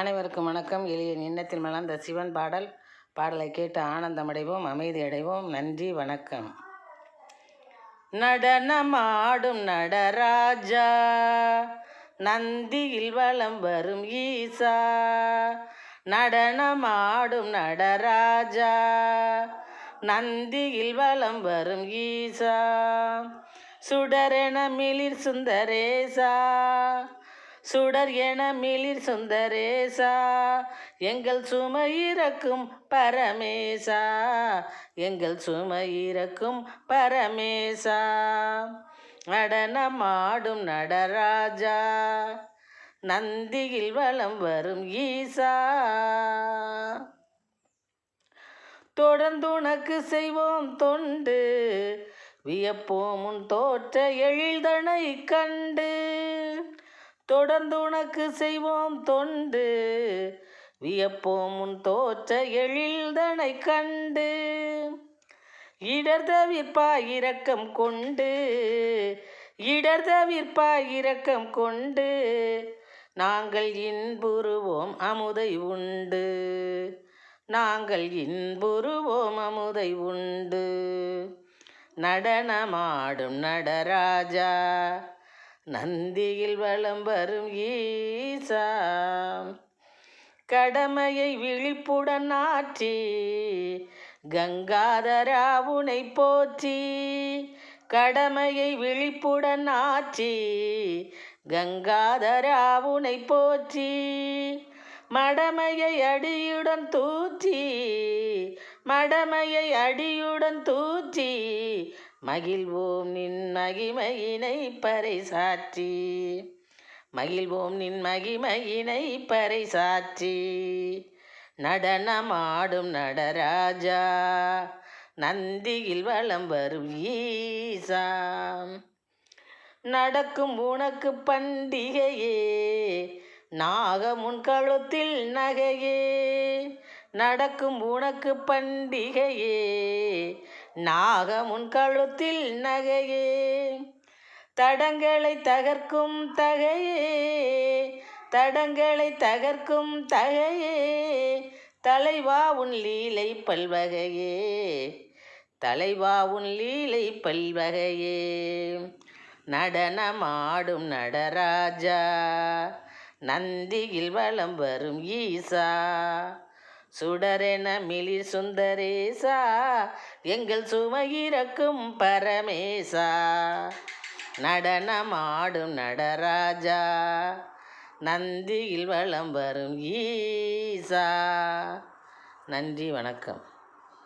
அனைவருக்கும் வணக்கம். எளிய எண்ணத்தில் மலர்ந்த சிவன் பாடலை கேட்டு ஆனந்தமடைவோம், அமைதி அடைவோம். நன்றி, வணக்கம். நடனமாடும் நடராஜா, நந்தியில் வலம் வரும் ஈசா. நடனமாடும் நடராஜா, நந்தியில் வலம் வரும் ஈசா. சுடரென மிளிர் சுந்தரேசா, சுடர் என மிளிர் சுந்தரேசா. எங்கள் சுமையிறக்கும் பரமேசா, எங்கள் சுமையிறக்கும் பரமேசா. நடனமாடும் நடராஜா, நந்தியில் வலம் வரும் ஈசா. தொடர்ந்து உனக்கு செய்வோம் தொண்டு, வியப்போம் உன் தோற்ற எழில்தனை கண்டு. தொடர்ந்து உனக்கு செய்வோம் தொண்டு, வியப்போம் உன் தோற்ற எழில்தனை கண்டு. இடர் தவிர்ப்பாய் இரக்கம் கொண்டு, இடர் தவிர்ப்பாய் இரக்கம் கொண்டு. நாங்கள் இன்புறுவோம் அமுதை உண்டு, நாங்கள் இன்புறுவோம் அமுதை உண்டு. நடனமாடும் நடராஜா, நந்தியில் வலம் வரும் ஈசா. கடமையை விழிப்புடன் ஆற்றி கங்காதரா உனை போற்றி. கடமையை விழிப்புடன் ஆற்றி கங்காதரா உனை போற்றி. மடமையை அடியுடன் தூற்றி, மடமையை அடியுடன் தூற்றி. மகிழ்வோம் நின் மகிமையினை பறைசாற்றி, மகிழ்வோம் நின் மகிமையினை பறைசாற்றி. நடனமாடும் நடராஜா, நந்தியில் வலம் வரும் ஈசா. நடக்கும் உனக்கு பண்டிகையே, நாகமுன் கழுத்தில் நகையே. நடக்கும் உனக்கு பண்டிகையே, நாகமுன் கழுத்தில் நகையே. தடங்களை தகர்க்கும் தகையே, தடங்களை தகர்க்கும் தகையே. தலைவா உன் லீலை பல்வகையே, தலைவா உன் லீலை பல்வகையே. நடனமாடும் நடராஜா, நந்தியில் வலம் வரும் ஈசா. சுடரென மிளிர் சுந்தரேசா, எங்கள் சுமையிறக்கும் பரமேசா. நடனமாடும் நடராஜா, நந்தியில் வலம் வரும் ஈசா. நன்றி, வணக்கம்.